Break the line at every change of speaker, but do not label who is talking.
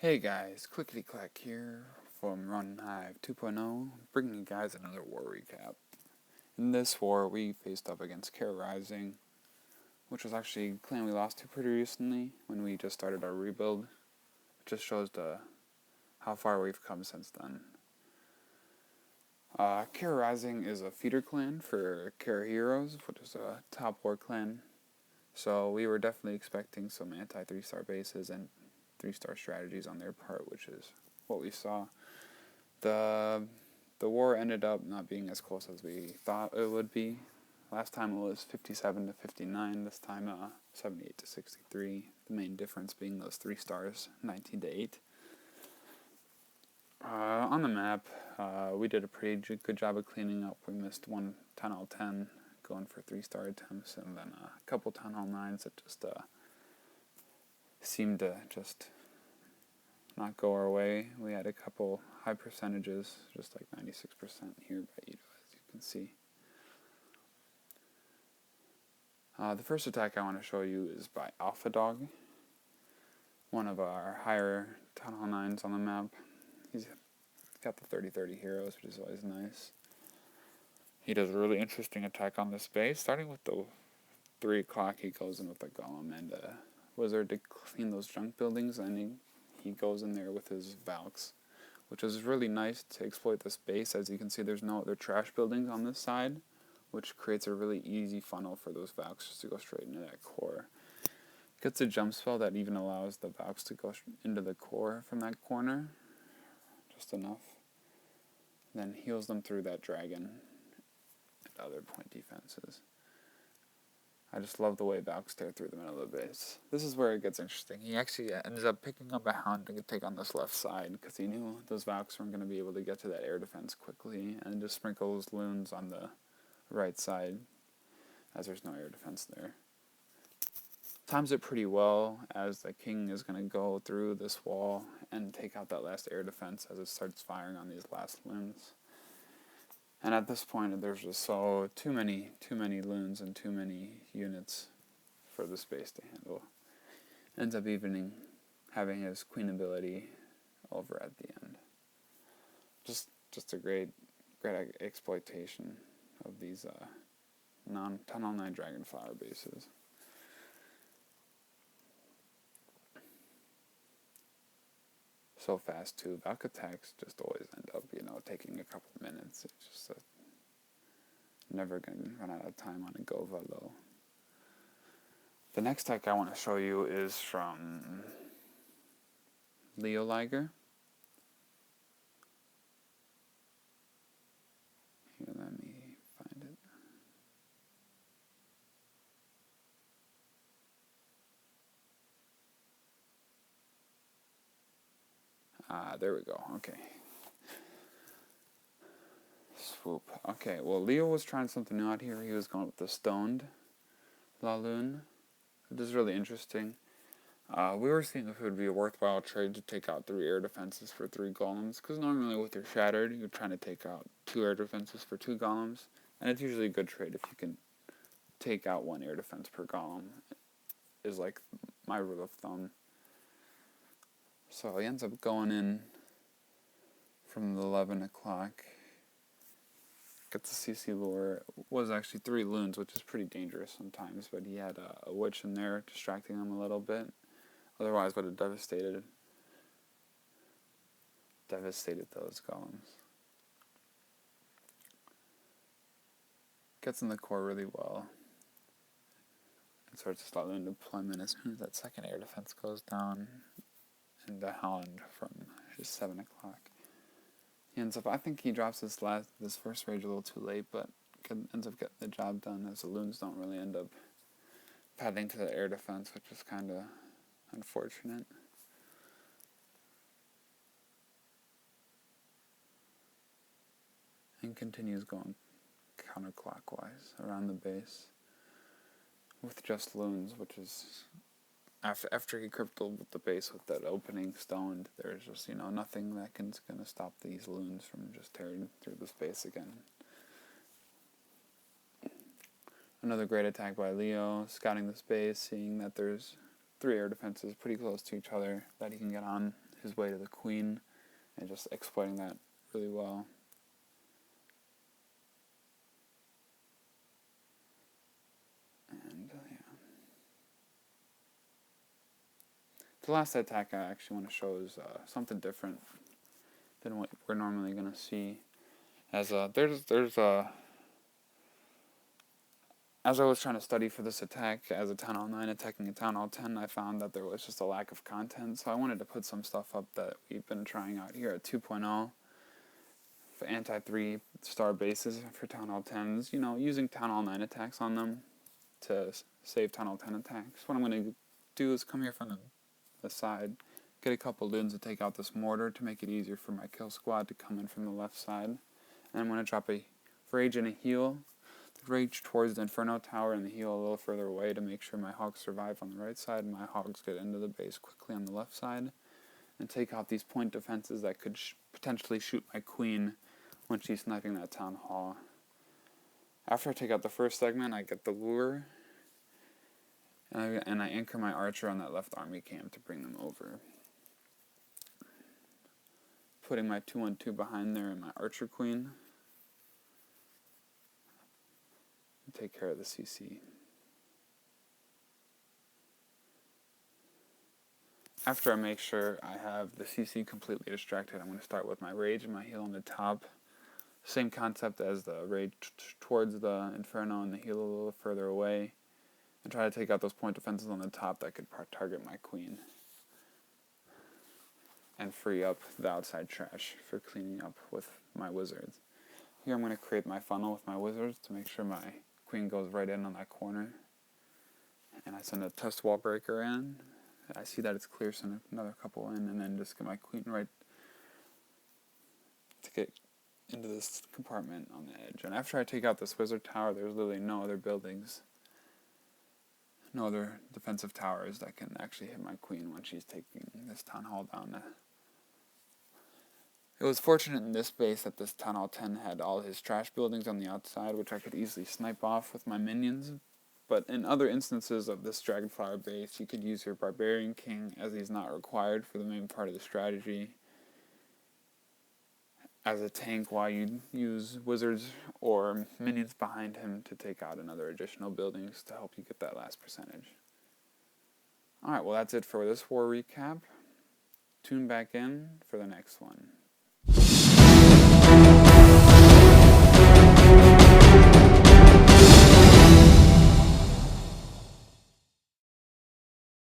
Hey guys, Clickety Clack here from OneHive 2.0, bringing you guys another war recap. In this war, we faced up against Care Rising, which was actually a clan we lost to pretty recently when we just started our rebuild. It just shows how far we've come since then. Care Rising is a feeder clan for Care Heroes, which is a top war clan. So we were definitely expecting some anti-3-star bases and 3-star strategies on their part, which is what we saw. The war ended up not being as close as we thought it would be. Last time it was 57 to 59. This time 78 to 63. The main difference being those 3 stars, 19 to 8. On the map, we did a pretty good job of cleaning up. We missed one 10 out of 10 going for 3-star attempts, and then a couple 10 out 9s that just seemed to just not go our way. We had a couple high percentages, just like 96% here, but as you can see. The first attack I want to show you is by Alpha Dog, one of our higher 10 out 9s on the map. He's got the 30-30 heroes, which is always nice. He does a really interesting attack on this base. Starting with the 3 o'clock, he goes in with a golem and a wizard to clean those junk buildings, and he goes in there with his Valks, which is really nice to exploit this base. As you can see, there's no other trash buildings on this side, which creates a really easy funnel for those Valks just to go straight into that core. Gets a jump spell that even allows the Valks to go into the core from that corner, just enough. Then heals them through that dragon and other point defenses. I just love the way Valks tear through the middle of the base. This is where it gets interesting. He actually ends up picking up a Hound to take on this left side because he knew those Valks weren't going to be able to get to that air defense quickly, and just sprinkles loons on the right side as there's no air defense there. Times it pretty well as the king is going to go through this wall and take out that last air defense as it starts firing on these last loons. And at this point, there's just too many loons and too many units for the space to handle. Ends up having his queen ability over at the end. Just a great exploitation of these 10 out 9 Dragonflower bases. So fast too. Valk attacks just always end up, taking a couple minutes. It's just never going to run out of time on a Gova low. The next tech I want to show you is from Leo Liger. Here, let me find it. There we go. Okay. Swoop. Okay, well, Leo was trying something new out here. He was going with the stoned Laloon, which is really interesting. We were seeing if it would be a worthwhile trade to take out 3 air defenses for 3 golems, because normally with your Shattered, you're trying to take out 2 air defenses for 2 golems, and it's usually a good trade if you can take out 1 air defense per golem, is like my rule of thumb. So he ends up going in from the 11 o'clock. Gets the CC lure. It was actually 3 loons, which is pretty dangerous sometimes, but he had a witch in there distracting him a little bit. Otherwise would have devastated those golems. Gets in the core really well. And starts to start loon deployment as soon as that second air defense goes down. And the Hound from just 7 o'clock. He ends up, I think he drops this first rage a little too late, but ends up getting the job done as the loons don't really end up padding to the air defense, which is kind of unfortunate. And continues going counterclockwise around the base with just loons, which is after he crippled the base with that opening stoned, there's just nothing that can gonna stop these loons from just tearing through the space again. Another great attack by Leo, scouting the space, seeing that there's 3 air defenses pretty close to each other that he can get on his way to the queen, and just exploiting that really well. And yeah. The last attack I actually want to show is something different than what we're normally going to see. As as I was trying to study for this attack as a Town Hall 9 attacking a Town Hall 10, I found that there was just a lack of content, so I wanted to put some stuff up that we've been trying out here at 2.0 for anti-3-star bases for Town Hall 10s, you know, using Town Hall 9 attacks on them to save Town Hall 10 attacks. What I'm going to do is come here from the side, get a couple loons to take out this mortar to make it easier for my kill squad to come in from the left side. And I'm going to drop a rage and a heal. The rage towards the Inferno Tower and the heal a little further away to make sure my hogs survive on the right side and my hogs get into the base quickly on the left side. And take out these point defenses that could potentially shoot my queen when she's sniping that Town Hall. After I take out the first segment, I get the lure. And I anchor my archer on that left army camp to bring them over. Putting my 2-1-2 behind there and my archer queen. And take care of the CC. After I make sure I have the CC completely distracted, I'm going to start with my rage and my heal on the top. Same concept as the rage towards the Inferno and the heal a little further away. And try to take out those point defenses on the top that could target my queen. And free up the outside trash for cleaning up with my wizards. Here I'm going to create my funnel with my wizards to make sure my queen goes right in on that corner. And I send a test wall breaker in. I see that it's clear, send another couple in, and then just get my queen right to get into this compartment on the edge. And after I take out this wizard tower, there's literally no other buildings. No other defensive towers that can actually hit my queen when she's taking this Town Hall down. It was fortunate in this base that this Town Hall 10 had all his trash buildings on the outside, which I could easily snipe off with my minions. But in other instances of this Dragonflower base, you could use your Barbarian King, as he's not required for the main part of the strategy, as a tank while you use wizards or minions behind him to take out another additional buildings to help you get that last percentage. Alright, well that's it for this war recap. Tune back in for the next one.